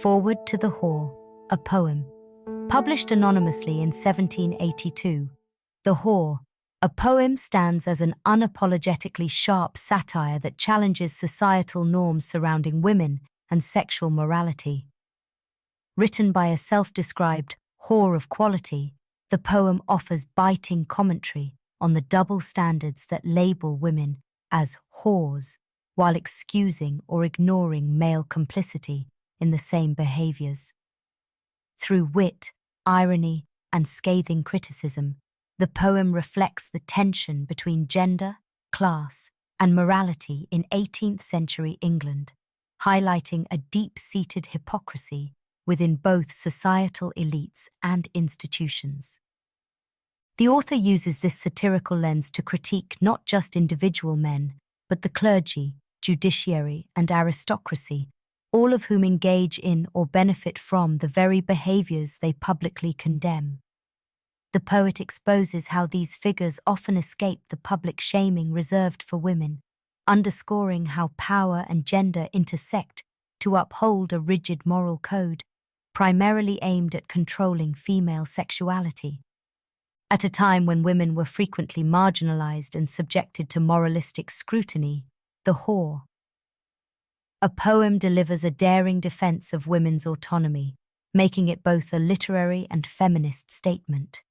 Foreword to the Whore, a poem. Published anonymously in 1782, The Whore, a poem stands as an unapologetically sharp satire that challenges societal norms surrounding women and sexual morality. Written by a self-described whore of quality, the poem offers biting commentary on the double standards that label women as whores while excusing or ignoring male complicity in the same behaviors. Through wit, irony, and scathing criticism, the poem reflects the tension between gender, class, and morality in 18th century England, highlighting a deep-seated hypocrisy within both societal elites and institutions. The author uses this satirical lens to critique not just individual men, but the clergy, judiciary, and aristocracy, all of whom engage in or benefit from the very behaviors they publicly condemn. The poet exposes how these figures often escape the public shaming reserved for women, underscoring how power and gender intersect to uphold a rigid moral code, primarily aimed at controlling female sexuality. At a time when women were frequently marginalized and subjected to moralistic scrutiny, The Whore, a poem delivers a daring defense of women's autonomy, making it both a literary and feminist statement.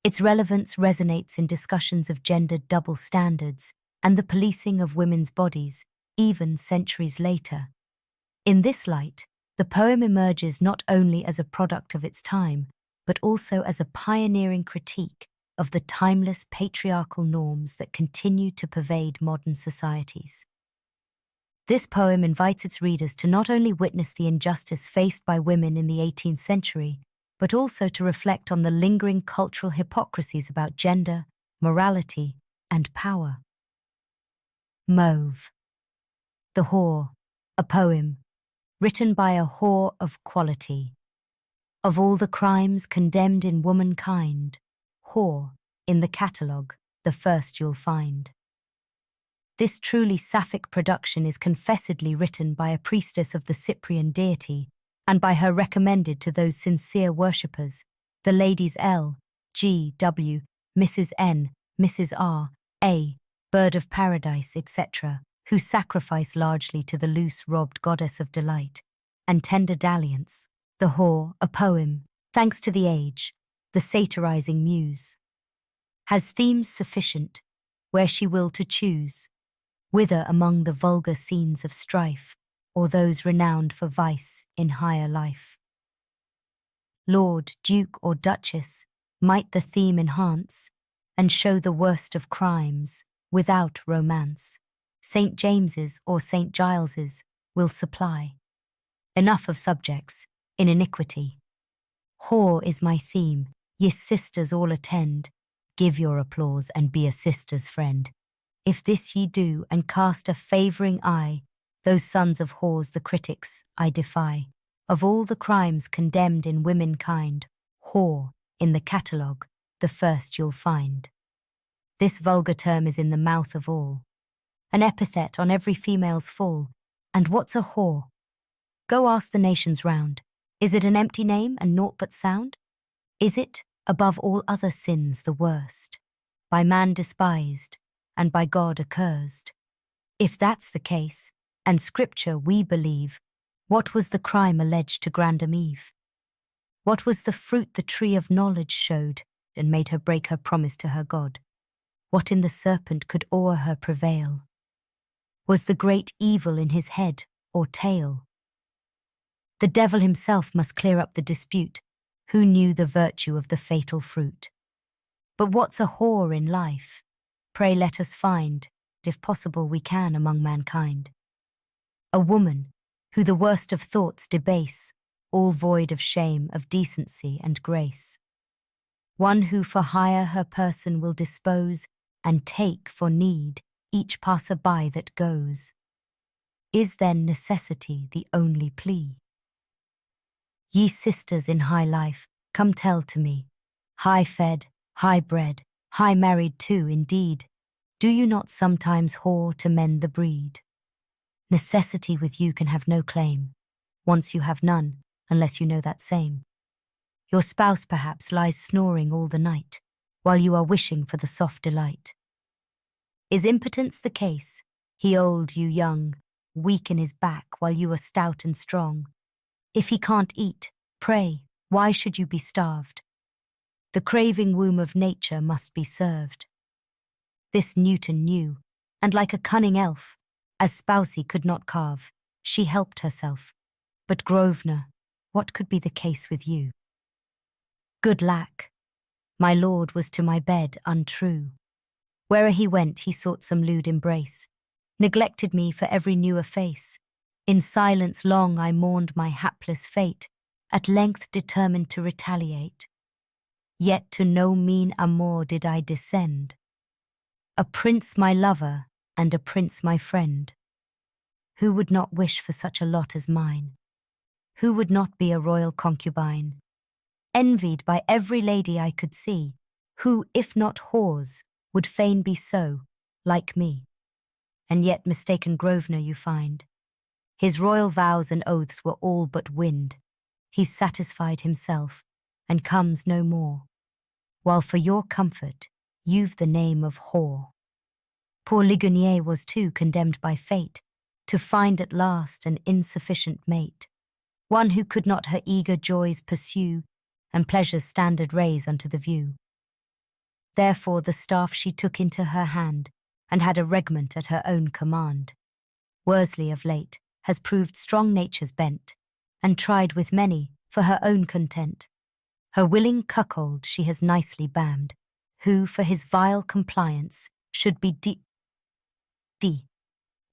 Its relevance resonates in discussions of gendered double standards and the policing of women's bodies, even centuries later. In this light, the poem emerges not only as a product of its time, but also as a pioneering critique of the timeless patriarchal norms that continue to pervade modern societies. This poem invites its readers to not only witness the injustice faced by women in the 18th century, but also to reflect on the lingering cultural hypocrisies about gender, morality, and power. Mauve. The Whore, a poem, written by a whore of quality. Of all the crimes condemned in womankind, whore, in the catalogue, the first you'll find. This truly sapphic production is confessedly written by a priestess of the Cyprian deity, and by her recommended to those sincere worshippers, the ladies L, G, W, Mrs. N, Mrs. R, A, Bird of Paradise, etc., who sacrifice largely to the loose-robbed goddess of delight and tender dalliance. The Whore, a poem, thanks to the age, the satirizing muse, has themes sufficient, where she will to choose, whether among the vulgar scenes of strife, or those renowned for vice in higher life. Lord, Duke, or Duchess might the theme enhance, and show the worst of crimes, without romance. St. James's or St. Giles's will supply. Enough of subjects, in iniquity. Whore is my theme, ye sisters all attend, give your applause and be a sister's friend. If this ye do and cast a favouring eye, those sons of whores the critics I defy. Of all the crimes condemned in womankind, whore, in the catalogue, the first you'll find. This vulgar term is in the mouth of all, an epithet on every female's fall. And what's a whore? Go ask the nations round. Is it an empty name and naught but sound? Is it, above all other sins, the worst, by man despised, and by God accursed? If that's the case, and Scripture we believe, what was the crime alleged to Grandam Eve? What was the fruit the tree of knowledge showed, and made her break her promise to her God? What in the serpent could o'er her prevail? Was the great evil in his head or tail? The devil himself must clear up the dispute, who knew the virtue of the fatal fruit. But what's a whore in life? Pray let us find, if possible we can among mankind. A woman, who the worst of thoughts debase, all void of shame, of decency and grace. One who for hire her person will dispose, and take for need each passer-by that goes. Is then necessity the only plea? Ye sisters in high life, come tell to me, high-fed, high-bred, high-married too, indeed, do you not sometimes whore to mend the breed? Necessity with you can have no claim. Once you have none, unless you know that same. Your spouse perhaps lies snoring all the night, while you are wishing for the soft delight. Is impotence the case? He old, you young, weak in his back while you are stout and strong. If he can't eat, pray, why should you be starved? The craving womb of nature must be served. This Newton knew, and like a cunning elf, as spouse he could not carve, she helped herself. But Grosvenor, what could be the case with you? Good lack, my lord was to my bed untrue. Where'er he went, he sought some lewd embrace, neglected me for every newer face. In silence long I mourned my hapless fate, at length determined to retaliate. Yet to no mean amour did I descend. A prince my lover, and a prince my friend. Who would not wish for such a lot as mine? Who would not be a royal concubine? Envied by every lady I could see, who, if not whores, would fain be so, like me. And yet mistaken Grosvenor you find. His royal vows and oaths were all but wind. He's satisfied himself, and comes no more, while for your comfort you've the name of whore. Poor Ligonier was too condemned by fate to find at last an insufficient mate, one who could not her eager joys pursue, and pleasure's standard raise unto the view. Therefore the staff she took into her hand, and had a regiment at her own command. Worsley of late has proved strong nature's bent, and tried with many for her own content. Her willing cuckold she has nicely bammed, who for his vile compliance should be D.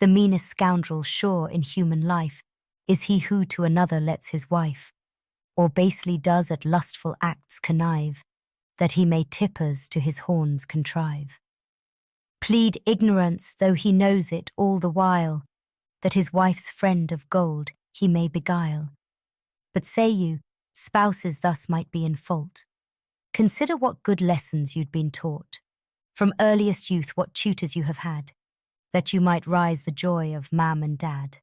The meanest scoundrel sure in human life is he who to another lets his wife, or basely does at lustful acts connive, that he may tippers to his horns contrive. Plead ignorance though he knows it all the while, that his wife's friend of gold he may beguile. But say you, spouses thus might be in fault. Consider what good lessons you'd been taught. From earliest youth what tutors you have had, that you might rise the joy of mam and dad.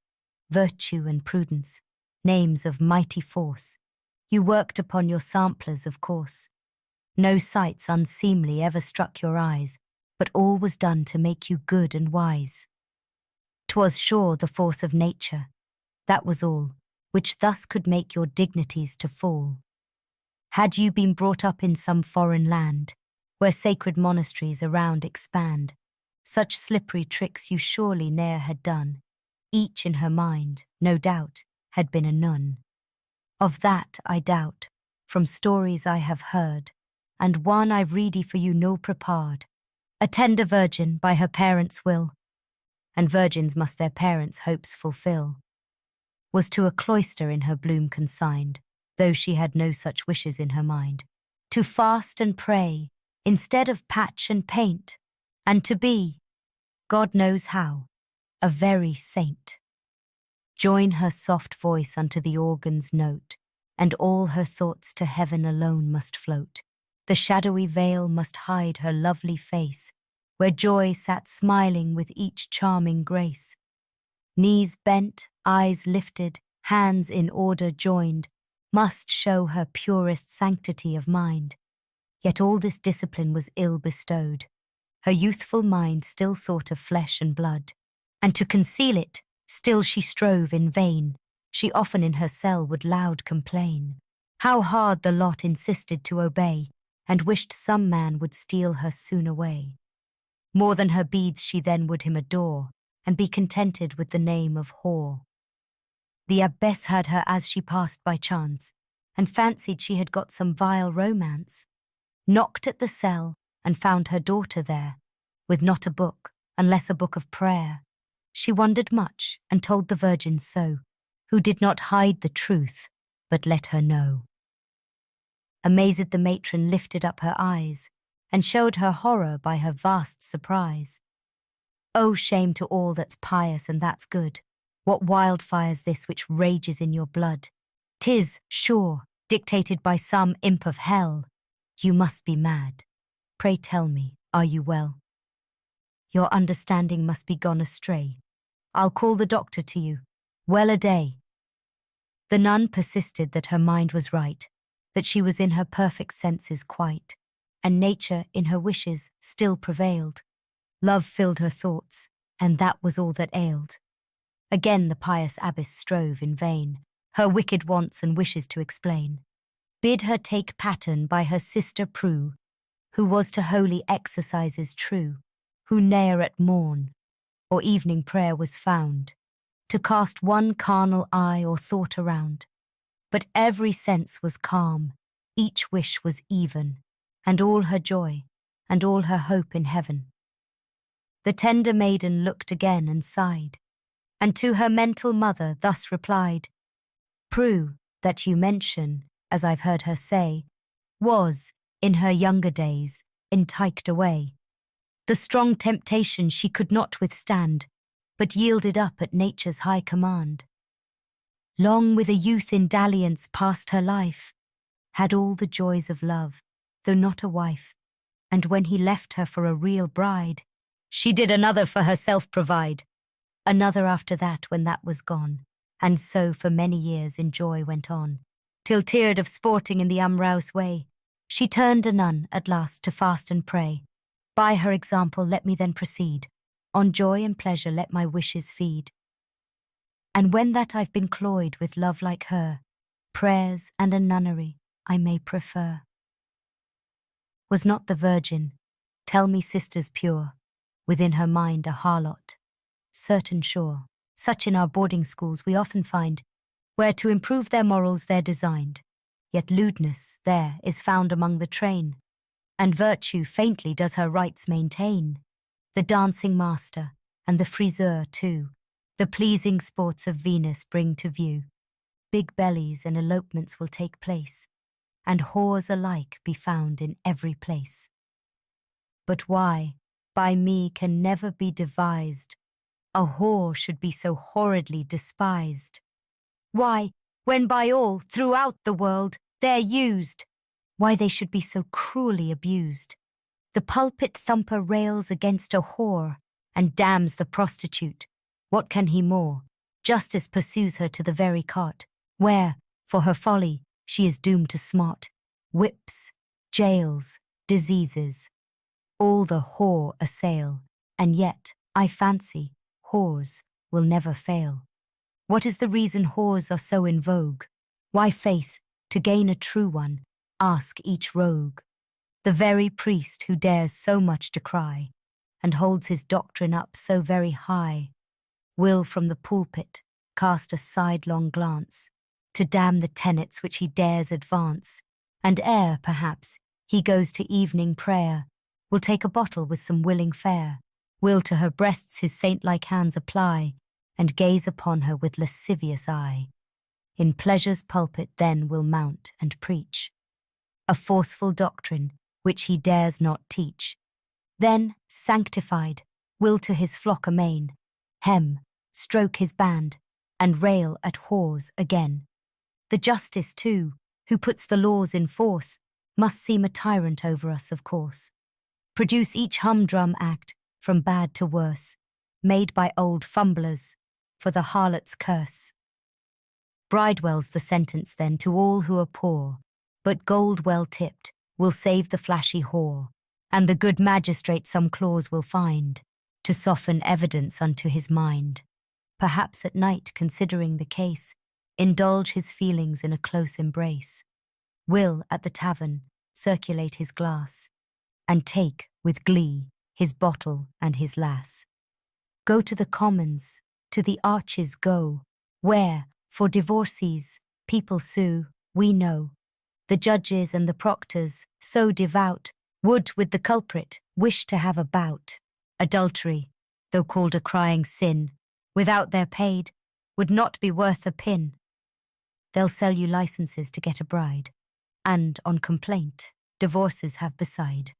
Virtue and prudence, names of mighty force, you worked upon your samplers of course. No sights unseemly ever struck your eyes, but all was done to make you good and wise. 'Twas sure the force of nature, that was all, which thus could make your dignities to fall. Had you been brought up in some foreign land, where sacred monasteries around expand, such slippery tricks you surely ne'er had done. Each in her mind, no doubt, had been a nun. Of that I doubt, from stories I have heard, and one I've ready for you no prepared. A tender virgin by her parents' will, and virgins must their parents' hopes fulfill, was to a cloister in her bloom consigned, though she had no such wishes in her mind, to fast and pray, instead of patch and paint, and to be, God knows how, a very saint. Join her soft voice unto the organ's note, and all her thoughts to heaven alone must float. The shadowy veil must hide her lovely face, where joy sat smiling with each charming grace. Knees bent, eyes lifted, hands in order joined, must show her purest sanctity of mind. Yet all this discipline was ill bestowed. Her youthful mind still thought of flesh and blood, and to conceal it, still she strove in vain. She often in her cell would loud complain. How hard the lot insisted to obey, and wished some man would steal her soon away. More than her beads she then would him adore, and be contented with the name of whore. The abbess heard her as she passed by chance, and fancied she had got some vile romance. Knocked at the cell, and found her daughter there, with not a book, unless a book of prayer. She wondered much, and told the virgin so, who did not hide the truth, but let her know. Amazed the matron lifted up her eyes, and showed her horror by her vast surprise. Oh, shame to all that's pious and that's good! What wildfire's this which rages in your blood? 'Tis, sure, dictated by some imp of hell. You must be mad. Pray tell me, are you well? Your understanding must be gone astray. I'll call the doctor to you. Well a day. The nun persisted that her mind was right, that she was in her perfect senses quite, and nature in her wishes still prevailed. Love filled her thoughts, and that was all that ailed. Again the pious abbess strove in vain, her wicked wants and wishes to explain. Bid her take pattern by her sister Prue, who was to holy exercises true, who ne'er at morn or evening prayer was found, to cast one carnal eye or thought around. But every sense was calm, each wish was even, and all her joy, and all her hope in heaven. The tender maiden looked again and sighed, and to her mental mother thus replied, Prue, that you mention, as I've heard her say, was, in her younger days, enticed away. The strong temptation she could not withstand, but yielded up at nature's high command. Long with a youth in dalliance passed her life, had all the joys of love, though not a wife, and when he left her for a real bride, she did another for herself provide, another after that when that was gone, and so for many years in joy went on, till tired of sporting in the umrouse way, she turned a nun at last to fast and pray. By her example let me then proceed, on joy and pleasure let my wishes feed. And when that I've been cloyed with love like her, prayers and a nunnery I may prefer. Was not the Virgin, tell me sisters pure, within her mind a harlot, certain sure, such in our boarding schools we often find, where to improve their morals they're designed, yet lewdness there is found among the train, and virtue faintly does her rights maintain. The dancing master, and the friseur too, the pleasing sports of Venus bring to view. Big bellies and elopements will take place, and whores alike be found in every place. But why, by me can never be devised, a whore should be so horridly despised? Why, when by all, throughout the world, they're used, why they should be so cruelly abused? The pulpit thumper rails against a whore, and damns the prostitute. What can he more? Justice pursues her to the very cot, where, for her folly, she is doomed to smart. Whips, jails, diseases, all the whore assail, and yet, I fancy, whores will never fail. What is the reason whores are so in vogue? Why, faith, to gain a true one, ask each rogue. The very priest who dares so much decry, and holds his doctrine up so very high, will from the pulpit cast a sidelong glance, to damn the tenets which he dares advance, and ere, perhaps, he goes to evening prayer, will take a bottle with some willing fair, will to her breasts his saint-like hands apply, and gaze upon her with lascivious eye. In pleasure's pulpit then will mount and preach a forceful doctrine which he dares not teach. Then, sanctified, will to his flock amain, hem, stroke his band, and rail at whores again. The justice, too, who puts the laws in force, must seem a tyrant over us, of course. Produce each humdrum act, from bad to worse, made by old fumblers, for the harlot's curse. Bridewell's the sentence then to all who are poor, but gold well tipped will save the flashy whore, and the good magistrate some clause will find, to soften evidence unto his mind. Perhaps at night, considering the case, indulge his feelings in a close embrace, will, at the tavern, circulate his glass, and take, with glee, his bottle and his lass. Go to the commons, to the arches go, where, for divorcees, people sue, we know. The judges and the proctors, so devout, would with the culprit wish to have a bout. Adultery, though called a crying sin, without their paid, would not be worth a pin. They'll sell you licenses to get a bride, and, on complaint, divorces have beside.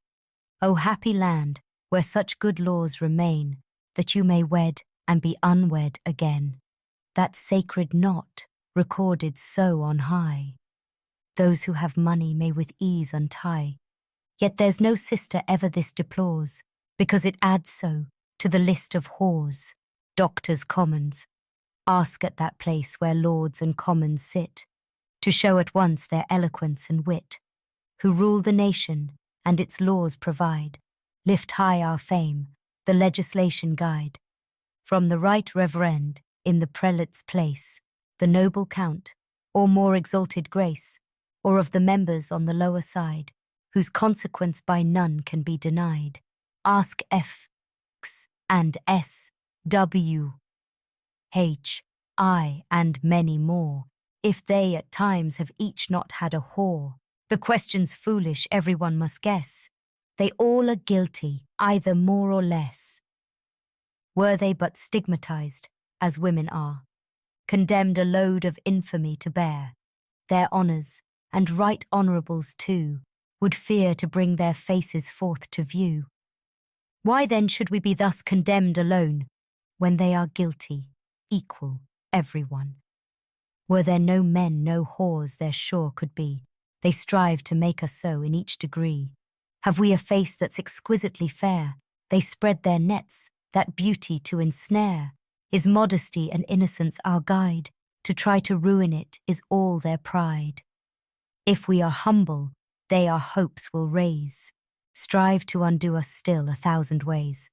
O happy land, where such good laws remain, that you may wed and be unwed again. That sacred knot, recorded so on high, those who have money may with ease untie. Yet there's no sister ever this deplores, because it adds so to the list of whores, doctors' commons, Ask at that place where lords and commons sit, to show at once their eloquence and wit, who rule the nation and its laws provide, lift high our fame, the legislation guide. From the right reverend in the prelate's place, the noble count, or more exalted grace, or of the members on the lower side, whose consequence by none can be denied. Ask F, X, and S, W, H, I, and many more, if they at times have each not had a whore. The question's foolish, everyone must guess. They all are guilty, either more or less. Were they but stigmatized, as women are, condemned a load of infamy to bear, their honours, and right honourables too, would fear to bring their faces forth to view. Why then should we be thus condemned alone, when they are guilty, equal, everyone? Were there no men, no whores, there sure could be. They strive to make us so in each degree. Have we a face that's exquisitely fair? They spread their nets, that beauty to ensnare. Is modesty and innocence our guide? To try to ruin it is all their pride. If we are humble, they our hopes will raise, strive to undo us still 1,000 ways.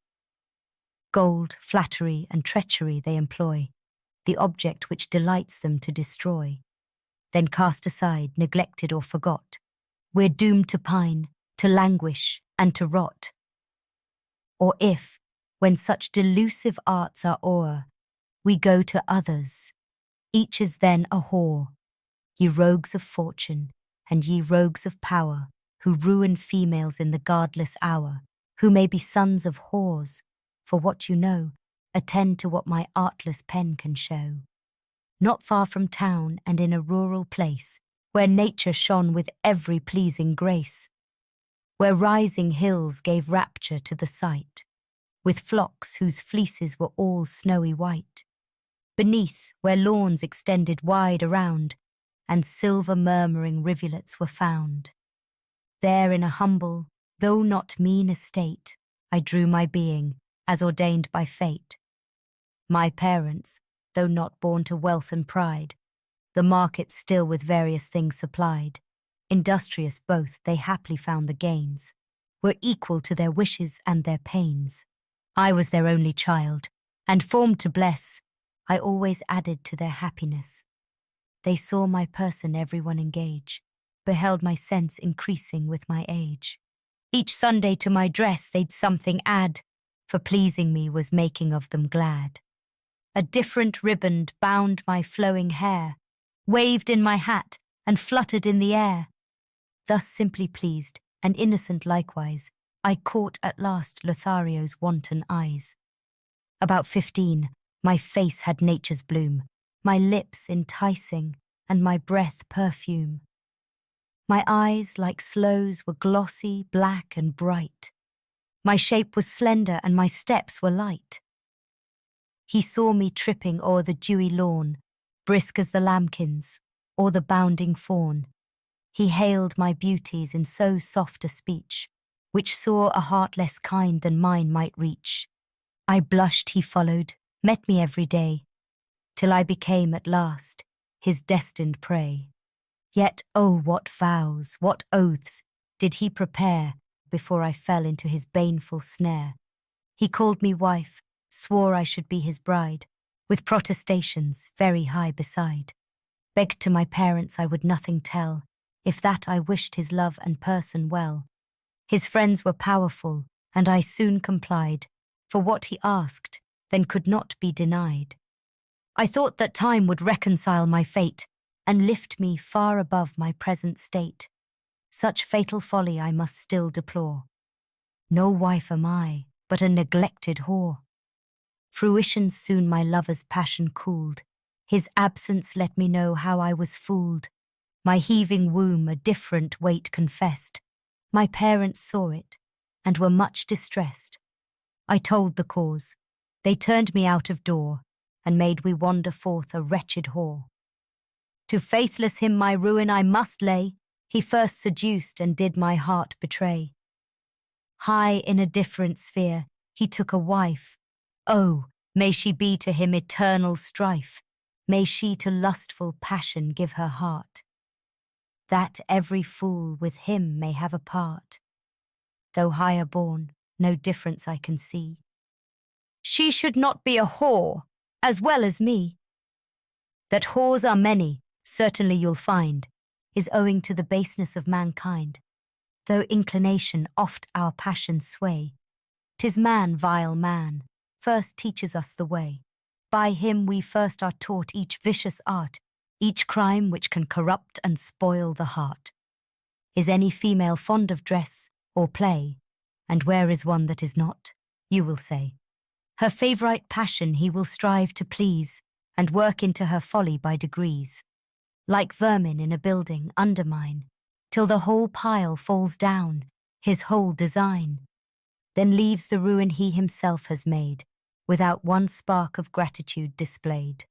Gold, flattery, and treachery they employ, the object which delights them to destroy. Then cast aside, neglected or forgot, we're doomed to pine, to languish, and to rot. Or if, when such delusive arts are o'er, we go to others, each is then a whore. Ye rogues of fortune, and ye rogues of power, who ruin females in the guardless hour, who may be sons of whores, for what you know, attend to what my artless pen can show. Not far from town and in a rural place, where nature shone with every pleasing grace, where rising hills gave rapture to the sight, with flocks whose fleeces were all snowy white, beneath where lawns extended wide around, and silver murmuring rivulets were found. There in a humble, though not mean estate, I drew my being, as ordained by fate. My parents, though not born to wealth and pride, the market still with various things supplied, industrious both, they haply found the gains, were equal to their wishes and their pains. I was their only child, and formed to bless, I always added to their happiness. They saw my person everyone engage, beheld my sense increasing with my age. Each Sunday to my dress they'd something add, for pleasing me was making of them glad. A different riband bound my flowing hair, waved in my hat, and fluttered in the air. Thus simply pleased, and innocent likewise, I caught at last Lothario's wanton eyes. About 15, my face had nature's bloom, my lips enticing, and my breath perfume. My eyes, like sloes, were glossy, black, and bright. My shape was slender, and my steps were light. He saw me tripping o'er the dewy lawn, brisk as the lambkins, or the bounding fawn. He hailed my beauties in so soft a speech, which saw a heart less kind than mine might reach. I blushed, he followed, met me every day, till I became at last his destined prey. Yet, oh, what vows, what oaths did he prepare before I fell into his baneful snare. He called me wife, swore I should be his bride, with protestations very high beside. Begged to my parents I would nothing tell, if that I wished his love and person well. His friends were powerful, and I soon complied, for what he asked then could not be denied. I thought that time would reconcile my fate, and lift me far above my present state. Such fatal folly I must still deplore. No wife am I, but a neglected whore. Fruition soon my lover's passion cooled. His absence let me know how I was fooled. My heaving womb a different weight confessed. My parents saw it, and were much distressed. I told the cause. They turned me out of door, and made me wander forth a wretched whore. To faithless him my ruin I must lay. He first seduced and did my heart betray. High in a different sphere, he took a wife. Oh, May she be to him eternal strife. May she to lustful passion give her heart, that every fool with him may have a part. Though higher born, no difference I can see. She should not be a whore, as well as me. That whores are many, certainly you'll find, is owing to the baseness of mankind. Though inclination oft our passions sway, 'tis man, vile man, first teaches us the way. By him we first are taught each vicious art, each crime which can corrupt and spoil the heart. Is any female fond of dress or play? And where is one that is not? You will say. Her favourite passion he will strive to please, and work into her folly by degrees. Like vermin in a building undermine, till the whole pile falls down, his whole design. Then leaves the ruin he himself has made, without one spark of gratitude displayed.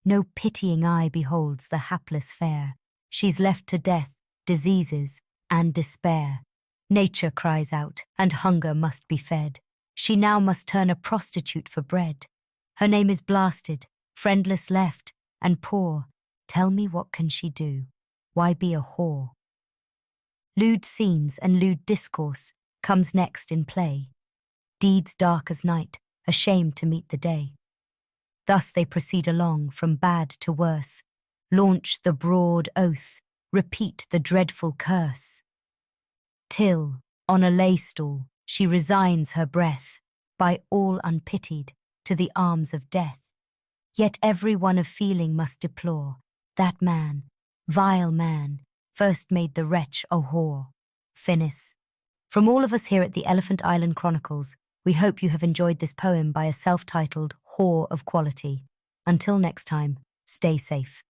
No pitying eye beholds the hapless fair. She's left to death, diseases, and despair. Nature cries out, and hunger must be fed. She now must turn a prostitute for bread. Her name is blasted, friendless left, and poor. Tell me what can she do? Why be a whore? Lewd scenes and lewd discourse comes next in play. Deeds dark as night, ashamed to meet the day. Thus they proceed along from bad to worse, launch the broad oath, repeat the dreadful curse. Till, on a lay-stool, she resigns her breath, by all unpitied, to the arms of death. Yet every one of feeling must deplore, that man, vile man, first made the wretch a whore. Finis. From all of us here at the Elephant Island Chronicles, we hope you have enjoyed this poem by a self-titled whore of quality. Until next time, stay safe.